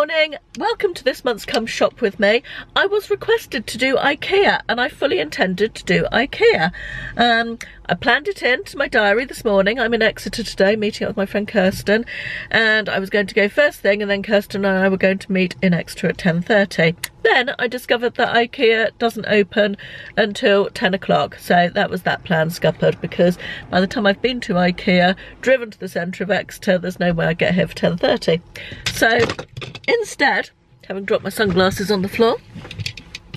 morning, welcome to this month's Come Shop With Me. I was requested to do IKEA and I fully intended to do IKEA. I planned it into my diary this morning. I'm in Exeter today meeting up with my friend Kirsten, and I was going to go first thing, and then Kirsten and I were going to meet in Exeter at 10:30. Then I discovered that IKEA doesn't open until 10 o'clock, so that was that plan scuppered, because by the time I've been to IKEA, driven to the centre of Exeter, there's no way I get here for 10:30. So instead, having dropped my sunglasses on the floor,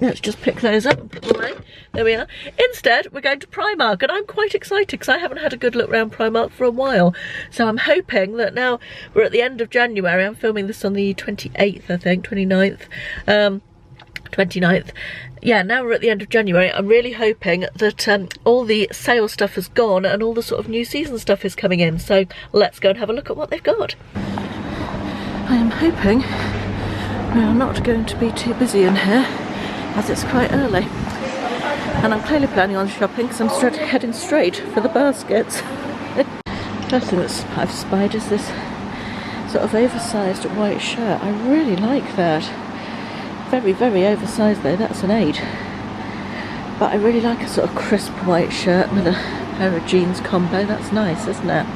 let's just pick those up and put them away. There we are. Instead, we're going to Primark, and I'm quite excited because I haven't had a good look around Primark for a while. So I'm hoping that now we're at the end of January. I'm filming this on the 28th, I think, 29th. 29th. Yeah, now we're at the end of January. I'm really hoping that all the sale stuff has gone and all the sort of new season stuff is coming in. So let's go and have a look at what they've got. I am hoping we are not going to be too busy in here, as it's quite early. And I'm clearly planning on shopping because I'm heading straight for the baskets. First thing that I've spied is this sort of oversized white shirt. I really like that. Very, very oversized though, that's an 8. But I really like a sort of crisp white shirt with a pair of jeans combo. That's nice, isn't it?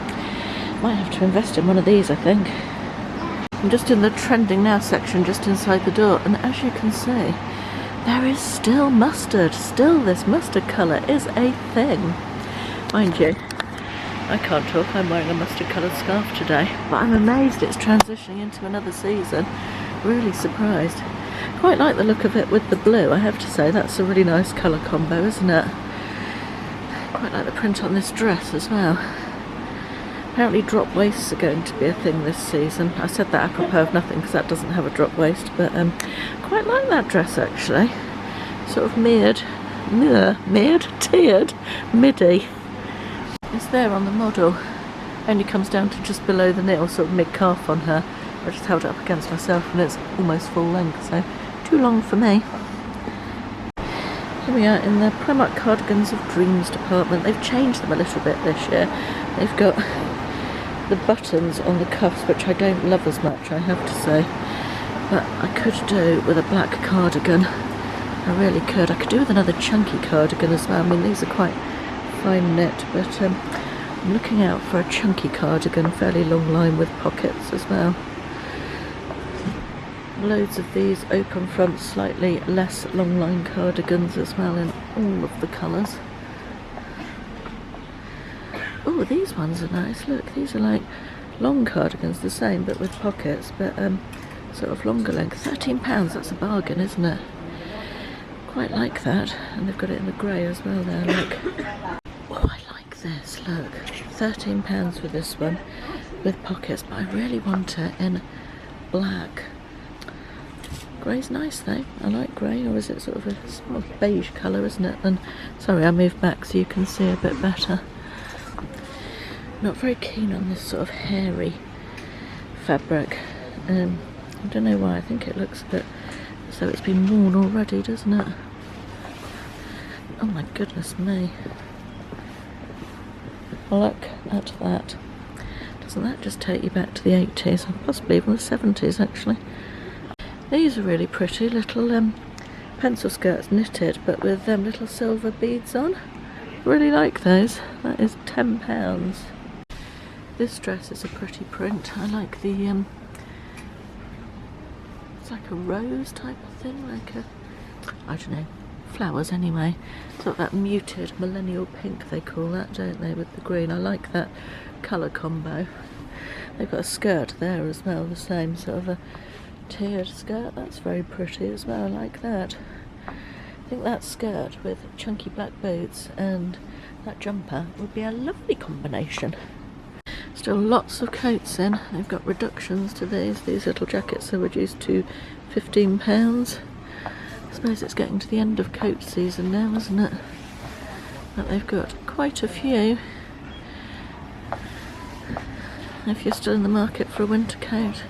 Might have to invest in one of these, I think. I'm just in the trending now section just inside the door, and as you can see, there is still mustard. Still, this mustard colour is a thing. Mind you, I can't talk, I'm wearing a mustard coloured scarf today, but I'm amazed it's transitioning into another season. Really surprised. Quite like the look of it with the blue, I have to say. That's a really nice colour combo, isn't it? Quite like the print on this dress as well. Apparently drop waists are going to be a thing this season. I said that apropos of nothing because that doesn't have a drop waist, but quite like that dress actually. Sort of tiered midi. It's there on the model. Only comes down to just below the knee, or sort of mid-calf on her. I just held it up against myself and it's almost full length, so too long for me. Here we are in the Primark Cardigans of Dreams department. They've changed them a little bit this year. They've got the buttons on the cuffs, which I don't love as much, I have to say. But I could do with a black cardigan. I really could. I could do with another chunky cardigan as well. I mean, these are quite fine knit, but I'm looking out for a chunky cardigan, fairly long line with pockets as well. Loads of these open front, slightly less long line cardigans as well in all of the colours. Oh, these ones are nice. Look, these are like long cardigans, the same but with pockets, but sort of longer length. £13, that's a bargain, isn't it? Quite like that. And they've got it in the grey as well there, look. Oh, I like this, look. £13 for this one with pockets, but I really want it in black. Grey's nice though. I like grey, or is it sort of a beige colour, isn't it? And sorry, I moved back so you can see a bit better. Not very keen on this sort of hairy fabric. I don't know why. I think it looks a bit as though it's been worn already, doesn't it? Oh my goodness me. Look at that. Doesn't that just take you back to the 80s, or possibly even the 70s actually? These are really pretty little pencil skirts, knitted, but with little silver beads on. Really like those. That is £10. This dress is a pretty print. I like the it's like a rose type of thing, like a, I don't know, flowers anyway. Sort of that muted millennial pink they call that, don't they, with the green. I like that colour combo. They've got a skirt there as well, the same sort of a tiered skirt. That's very pretty as well. I like that. I think that skirt with chunky black boots and that jumper would be a lovely combination. Still lots of coats in. They've got reductions to these. These little jackets are reduced to £15. I suppose it's getting to the end of coat season now, isn't it? But they've got quite a few. If you're still in the market for a winter coat.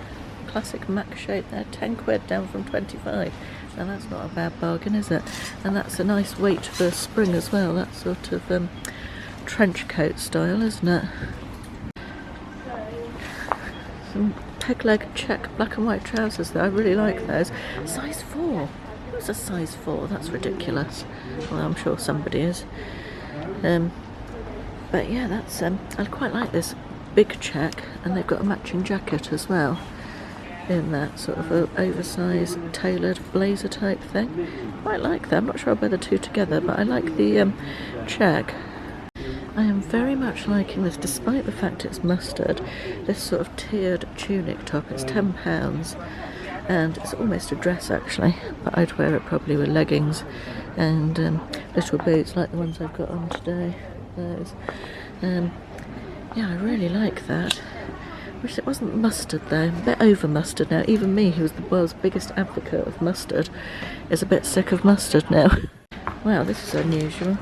Classic Mac shape there, £10 down from 25. Now that's not a bad bargain, is it? And that's a nice weight for spring as well. That sort of trench coat style, isn't it? Some peg leg check black and white trousers though. I really like those. Size 4. Who's a size 4? That's ridiculous. Well, I'm sure somebody is. But yeah, that's I quite like this big check, and they've got a matching jacket as well in that sort of oversized tailored blazer type thing. Quite like that. I'm not sure I'll wear the two together, but I like the check. I am very much liking this, despite the fact it's mustard. This sort of tiered tunic top. It's £10, and it's almost a dress actually, but I'd wear it probably with leggings and little boots like the ones I've got on today. Those. Yeah, I really like that. Wish it wasn't mustard though. A bit over mustard now. Even me, who's the world's biggest advocate of mustard, is a bit sick of mustard now. Wow, this is unusual.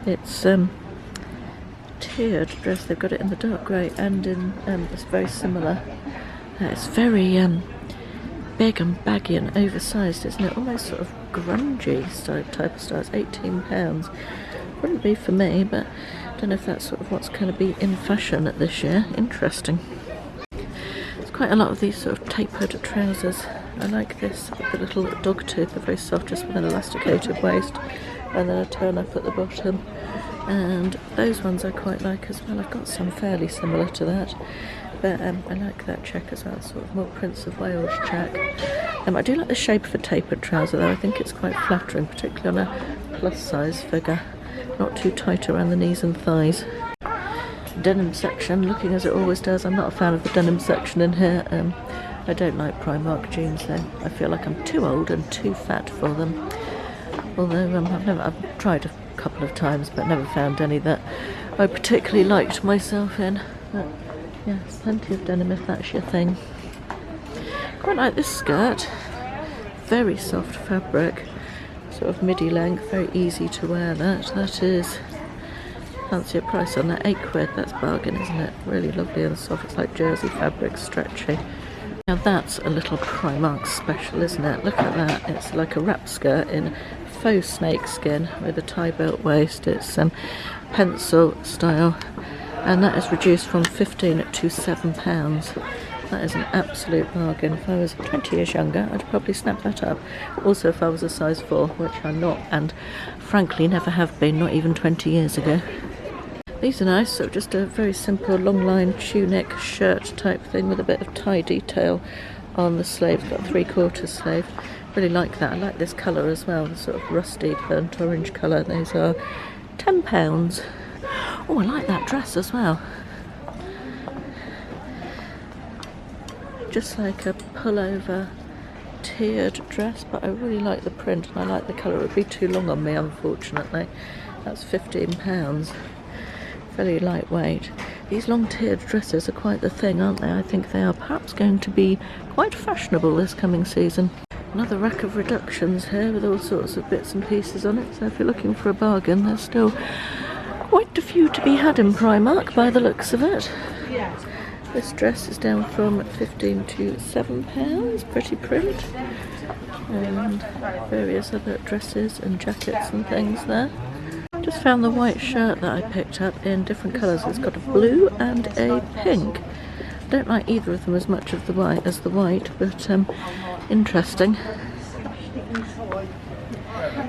It's tiered dress. They've got it in the dark grey and in it's very similar. It's very big and baggy and oversized, isn't it? Almost sort of grungy type of style. It's £18. Wouldn't be for me, but I don't know if that's sort of what's going to be in fashion at this year. Interesting. There's quite a lot of these sort of tapered trousers. I like this, the little dog tooth. They're very soft, just with an elasticated waist, and then a turn up at the bottom. And those ones I quite like as well. I've got some fairly similar to that, but I like that check as well, sort of more Prince of Wales check. I do like the shape of a tapered trouser though. I think it's quite flattering, particularly on a plus size figure. Not too tight around the knees and thighs. Denim section, looking as it always does. I'm not a fan of the denim section in here. I don't like Primark jeans though. I feel like I'm too old and too fat for them. Although I've tried a couple of times but never found any that I particularly liked myself in. But yes, plenty of denim if that's your thing. Quite like this skirt. Very soft fabric, sort of midi length, very easy to wear that is. Fancy a price on that, £8. That's bargain, isn't it? Really lovely and soft. It's like jersey fabric, stretchy. Now that's a little Primark special, isn't it? Look at that. It's like a wrap skirt in faux snake skin with a tie belt waist. It's pencil style, and that is reduced from £15 to £7. That is an absolute bargain. If I was 20 years younger, I'd probably snap that up. Also, if I was a size 4, which I'm not, and frankly never have been, not even 20 years ago. These are nice, so just a very simple long line tunic shirt type thing with a bit of tie detail on the sleeve. It's got a 3/4 sleeve. Really like that. I like this colour as well, the sort of rusty burnt orange colour. These are £10. Oh, I like that dress as well. Just like a pullover tiered dress, but I really like the print and I like the colour. It would be too long on me, unfortunately. That's £15. Very lightweight. These long tiered dresses are quite the thing, aren't they? I think they are perhaps going to be quite fashionable this coming season. Another rack of reductions here with all sorts of bits and pieces on it, so if you're looking for a bargain, there's still quite a few to be had in Primark by the looks of it. This dress is down from £15 to £7, pretty print, and various other dresses and jackets and things there. Just found the white shirt that I picked up in different colours. It's got a blue and a pink. Don't like either of them as much of the white as the white, but interesting.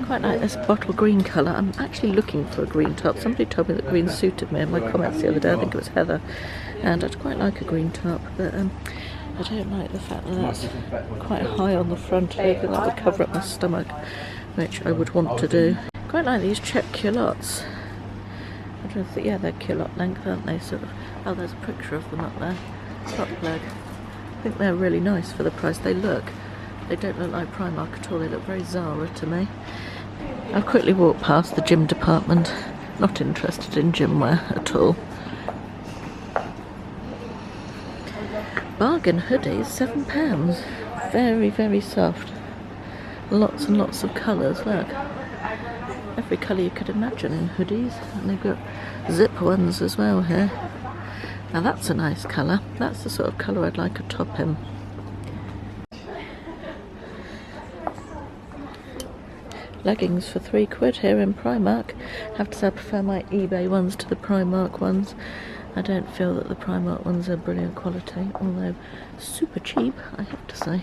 Quite like this bottle green colour. I'm actually looking for a green top. Somebody told me that green suited me in my comments the other day. I think it was Heather, and I'd quite like a green top, but I don't like the fact that that's quite high on the front. I think that would cover up my stomach, which I would want to do. Quite like these check culottes. I don't think, yeah, they're culotte length, aren't they? Sort of. Oh, there's a picture of them up there. Top leg. I think they're really nice for the price they look. They don't look like Primark at all. They look very Zara to me. I'll quickly walk past the gym department. Not interested in gym wear at all. Bargain hoodies, £7. Very, very soft. Lots and lots of colours, look. Every colour you could imagine in hoodies. And they've got zip ones as well here. Now that's a nice colour. That's the sort of colour I'd like a top in. leggings for £3 here in Primark. I have to say I prefer my eBay ones to the Primark ones. I don't feel that the Primark ones are brilliant quality, although super cheap, I have to say.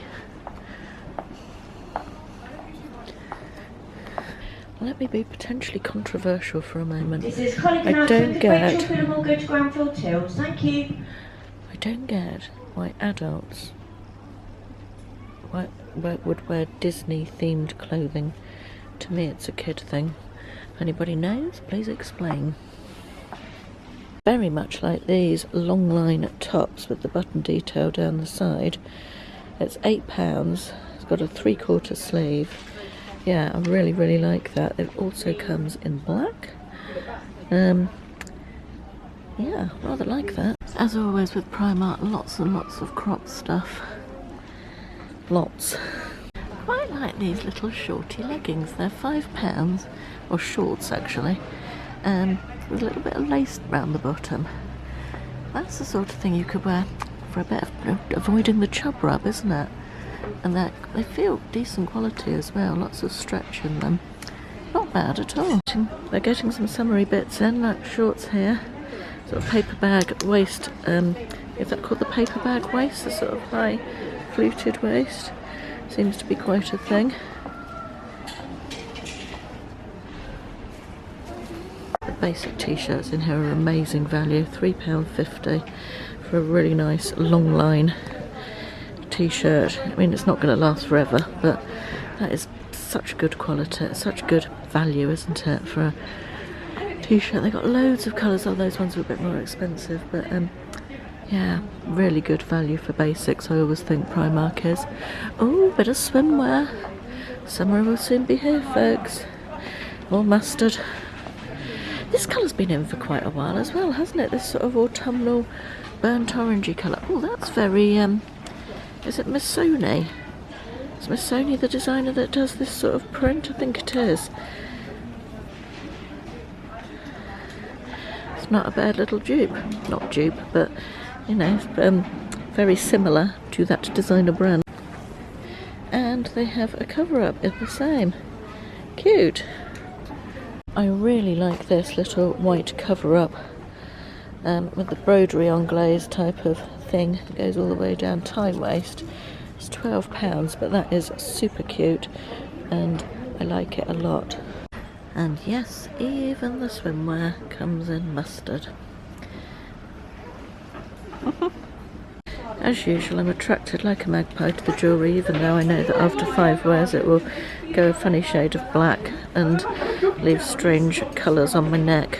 Let me be potentially controversial for a moment. This is Cardigans with Rachel Phillimore, go to Granfield Tills. Thank you. I don't get why adults would wear Disney themed clothing. To me it's a kid thing. If anybody knows, please explain. Very much like these long line tops with the button detail down the side. It's £8. It's got a 3/4 sleeve. Yeah, I really, really like that. It also comes in black. Yeah, rather like that. As always with Primark, lots and lots of crop stuff. Lots. Quite like these little shorty leggings. They're £5, or shorts actually, with a little bit of lace around the bottom. That's the sort of thing you could wear for a bit of avoiding the chub rub, isn't it? And they feel decent quality as well, lots of stretch in them. Not bad at all. They're getting some summery bits in, like shorts here. Sort of paper bag waist, is that called the paper bag waist? The sort of high fluted waist. Seems to be quite a thing. The basic t-shirts in here are amazing value, £3.50 for a really nice long line t-shirt. I mean, it's not going to last forever, but that is such good quality, such good value, isn't it, for a t-shirt. They got loads of colours. Oh, those ones are a bit more expensive, but yeah, really good value for basics. I always think Primark is. Oh, bit of swimwear. Summer will soon be here, folks. More mustard. This colour's been in for quite a while as well, hasn't it? This sort of autumnal burnt orangey colour. Oh, that's very is it Missoni? Is Missoni the designer that does this sort of print? I think it is. It's not a bad little dupe. Not dupe, but, you know, very similar to that designer brand. And they have a cover-up in the same. Cute. I really like this little white cover-up with the broderie anglaise type of thing. It goes all the way down tie waist. It's £12, but that is super cute and I like it a lot. And yes, even the swimwear comes in mustard. As usual, I'm attracted like a magpie to the jewellery, even though I know that after 5 wears it will go a funny shade of black and leave strange colours on my neck.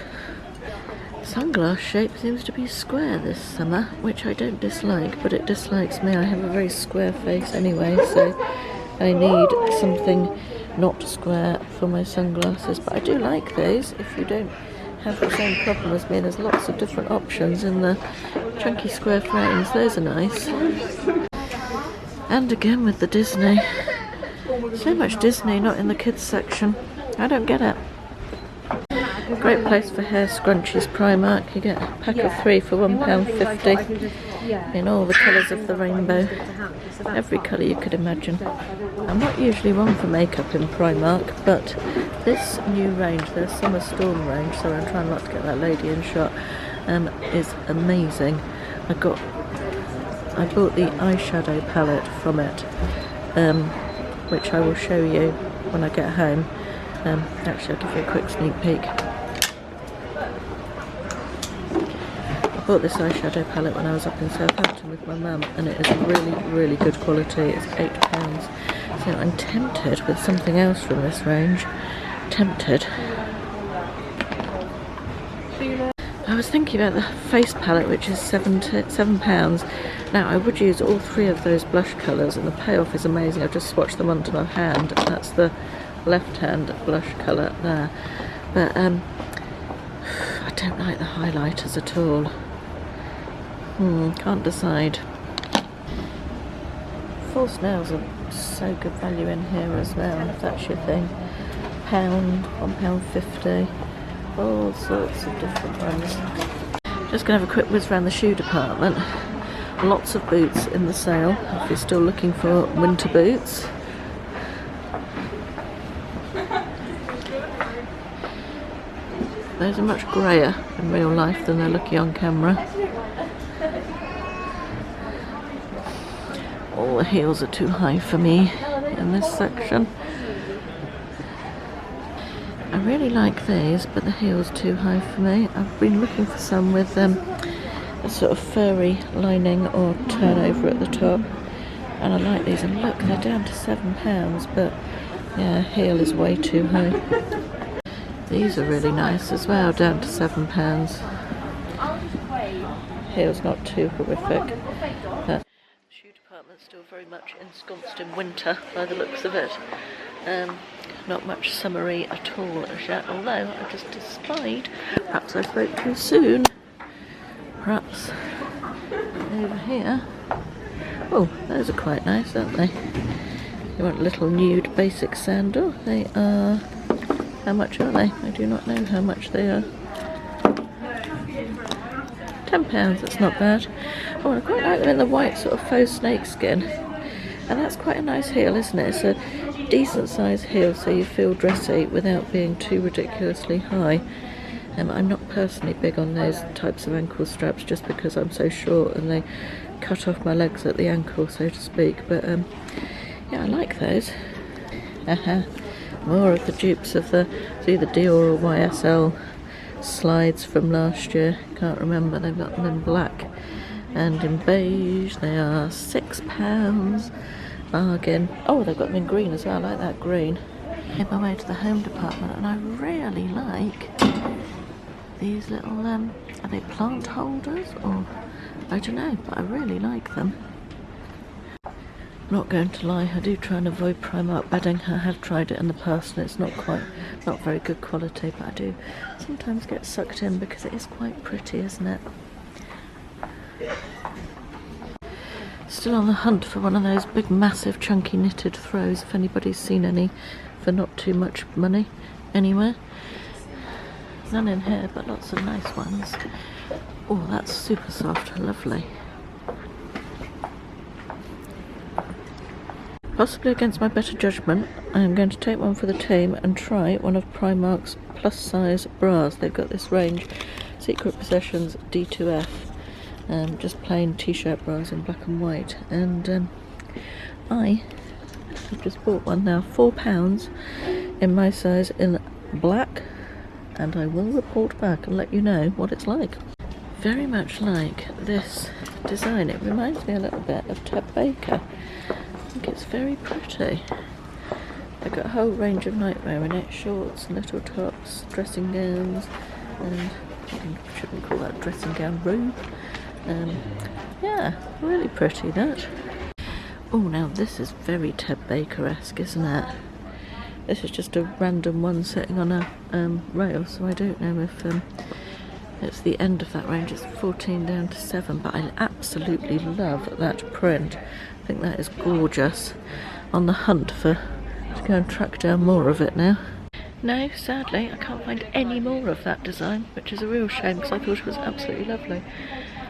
Sunglass shape seems to be square this summer, which I don't dislike, but it dislikes me. I have a very square face anyway, so I need something not square for my sunglasses. But I do like these. If you don't have the same problem as me, there's lots of different options in the chunky square frames. Those are nice. And again with the Disney. So much Disney, not in the kids section. I don't get it. Great place for hair scrunchies, Primark. You get a pack of 3 for £1.50 in all the colours of the rainbow. Every colour you could imagine. I'm not usually one for makeup in Primark, but this new range, their Summer Storm range, so I'm trying not to get that lady in shot, is amazing. I bought the eyeshadow palette from it, which I will show you when I get home. Actually, I'll give you a quick sneak peek. I bought this eyeshadow palette when I was up in Southampton with my mum, and it is really, really good quality. It's £8. So I'm tempted with something else from this range. Tempted. I was thinking about the face palette, which is £7. Now, I would use all 3 of those blush colours, and the payoff is amazing. I've just swatched them onto my hand. That's the left hand blush colour there. But I don't like the highlighters at all. Can't decide. False nails are so good value in here as well, if that's your thing. £1.50. All sorts of different ones. Just going to have a quick whiz around the shoe department. Lots of boots in the sale, if you're still looking for winter boots. those are much greyer in real life than they're looking on camera. All the heels are too high for me in this section. I really like these, but the heel's too high for me. I've been looking for some with a sort of furry lining or turnover at the top, and I like these. And look, they're down to £7, but yeah, heel is way too high. These are really nice as well, down to £7. Heel's not too horrific, but the shoe department's still very much ensconced in winter by the looks of it. Not much summery at all as yet, although I just spied, perhaps I spoke too soon, perhaps over here. Oh, those are quite nice, aren't they? You want a little nude basic sandal. They are, how much are they? I do not know how much they are. £10, that's not bad. Oh, I quite like them in the white sort of faux snake skin. And that's quite a nice heel, isn't it? It's a decent size heel, so you feel dressy without being too ridiculously high. I'm not personally big on those types of ankle straps just because I'm so short and they cut off my legs at the ankle, so to speak. But yeah, I like those. More of the dupes of the, it's either Dior or YSL slides from last year. Can't remember. They've got them in black and in beige. They are £6. Bargain. Oh, they've got them in green as well. I like that green. Made my way to the home department, and I really like these little are they plant holders or I don't know, but I really like them. I'm not going to lie, I do try and avoid Primark bedding. I have tried it in the past and it's not very good quality, but I do sometimes get sucked in because it is quite pretty, isn't it? Still on the hunt for one of those big massive chunky knitted throws, if anybody's seen any for not too much money anywhere. None in here, but lots of nice ones. Oh, that's super soft, lovely. Possibly against my better judgment, I am going to take one for the team and try one of Primark's plus size bras. They've got this range, Secret Possessions D2F. Just plain t-shirt bras in black and white, and I've just bought one now, £4 in my size in black, and I will report back and let you know what it's like. Very much like this design. It reminds me a little bit of Ted Baker. I think it's very pretty. They've got a whole range of nightwear in it, shorts, little tops, dressing gowns, and I shouldn't call that dressing gown, robe. Yeah, really pretty that. Oh, now this is very Ted Baker-esque, isn't it? This is just a random one sitting on a rail, so I don't know if it's the end of that range. It's 14 down to 7, but I absolutely love that print. I think that is gorgeous. On the hunt to go and track down more of it now. No, sadly, I can't find any more of that design, which is a real shame because I thought it was absolutely lovely.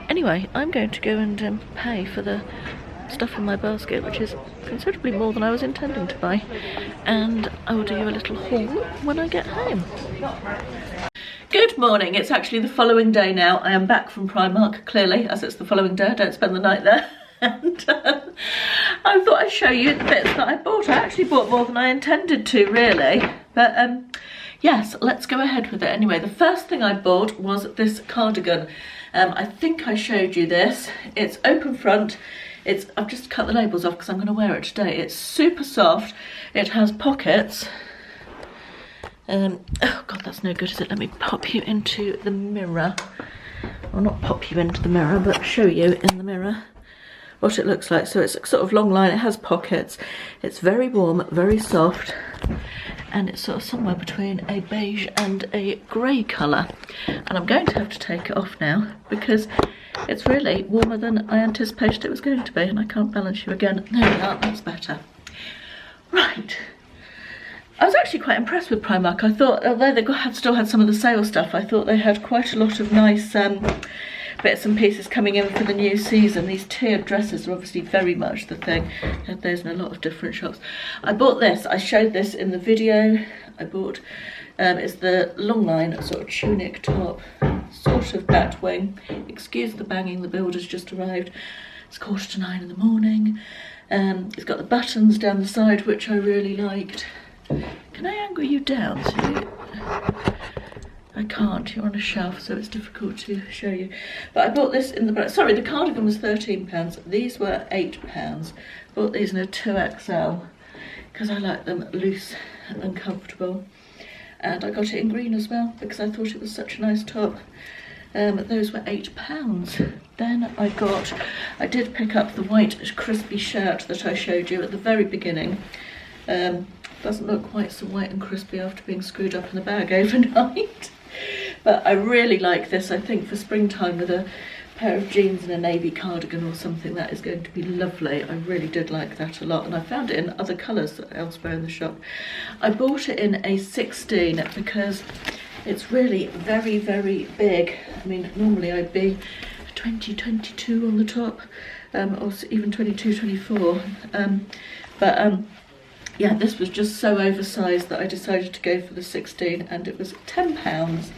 Anyway, I'm going to go and pay for the stuff in my basket, which is considerably more than I was intending to buy, and I will do you a little haul when I get home. Good morning, it's actually the following day now. I am back from Primark, clearly, as it's the following day. I don't spend the night there. And I thought I'd show you the bits that I bought. I actually bought more than I intended to, really. But yes, let's go ahead with it. Anyway, the first thing I bought was this cardigan. I think I showed you this. It's open front. I've just cut the labels off because I'm going to wear it today. It's super soft. It has pockets. Oh God, that's no good, is it? Let me pop you into the mirror. Well, not pop you into the mirror, but show you in the mirror what it looks like. So it's a sort of long line. It has pockets. It's very warm, very soft, and it's sort of somewhere between a beige and a grey colour. And I'm going to have to take it off now because it's really warmer than I anticipated it was going to be, and I can't balance you again. There we are, that's better. Right. I was actually quite impressed with Primark. I thought, although they still had some of the sale stuff, I thought they had quite a lot of nice bits and pieces coming in for the new season. These tiered dresses are obviously very much the thing. I had those in a lot of different shops. I bought this. I showed this in the video. I bought. It's the long line sort of tunic top, sort of bat wing. Excuse the banging, the builder's just arrived. It's 8:45 in the morning. It's got the buttons down the side, which I really liked. Can I angle you down so you... I can't, you're on a shelf, so it's difficult to show you. But I bought this in the... Sorry, the cardigan was £13. These were £8. Bought these in a 2XL because I like them loose and comfortable. And I got it in green as well because I thought it was such a nice top. Those were £8. Then I did pick up the white crispy shirt that I showed you at the very beginning. Doesn't look quite so white and crispy after being screwed up in the bag overnight. But I really like this. I think for springtime with a pair of jeans and a navy cardigan or something, that is going to be lovely. I really did like that a lot, and I found it in other colours elsewhere in the shop. I bought it in a 16 because it's really very, very big. I mean, normally I'd be 20, 22 on the top, or even 22, 24. Yeah, this was just so oversized that I decided to go for the 16, and it was £10.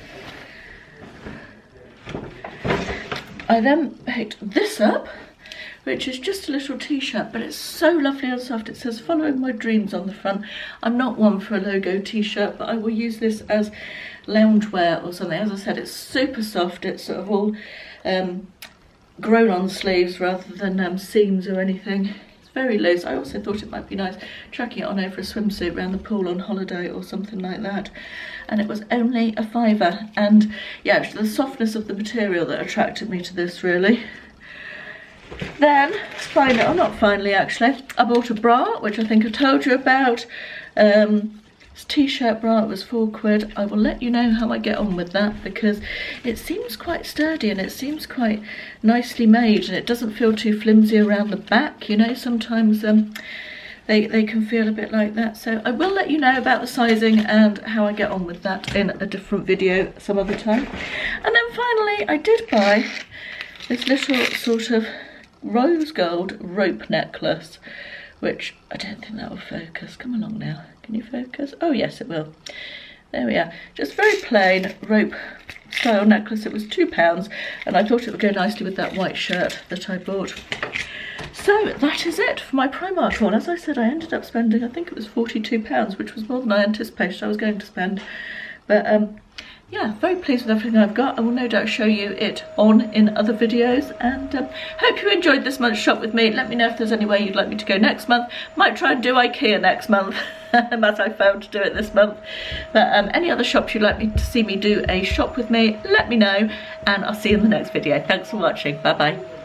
I then picked this up, which is just a little t-shirt, but it's so lovely and soft. It says "Following My Dreams" on the front. I'm not one for a logo t-shirt, but I will use this as loungewear or something. As I said, it's super soft. It's sort of all grown on sleeves rather than seams or anything. Very loose. I also thought it might be nice chucking it on over a swimsuit around the pool on holiday or something like that. And it was only a £5. And yeah, it was the softness of the material that attracted me to this, really. Then, finally, or not finally actually, I bought a bra, which I think I told you about. It's a t-shirt bra, it was £4. I will let you know how I get on with that because it seems quite sturdy and it seems quite nicely made, and it doesn't feel too flimsy around the back. You know, sometimes they can feel a bit like that. So I will let you know about the sizing and how I get on with that in a different video some other time. And then finally I did buy this little sort of rose gold rope necklace, which I don't think that will focus. Come along now. Can you focus? Oh yes, it will. There we are. Just very plain rope style necklace. It was £2, and I thought it would go nicely with that white shirt that I bought. So that is it for my Primark haul. As I said, I ended up spending, I think it was £42, which was more than I anticipated I was going to spend. But yeah, very pleased with everything I've got. I will no doubt show you it on in other videos, and hope you enjoyed this month's shop with me. Let me know if there's anywhere you'd like me to go next month. Might try and do IKEA next month, as I failed to do it this month. But any other shops you'd like me to see me do a shop with me, let me know, and I'll see you in the next video. Thanks for watching. Bye bye.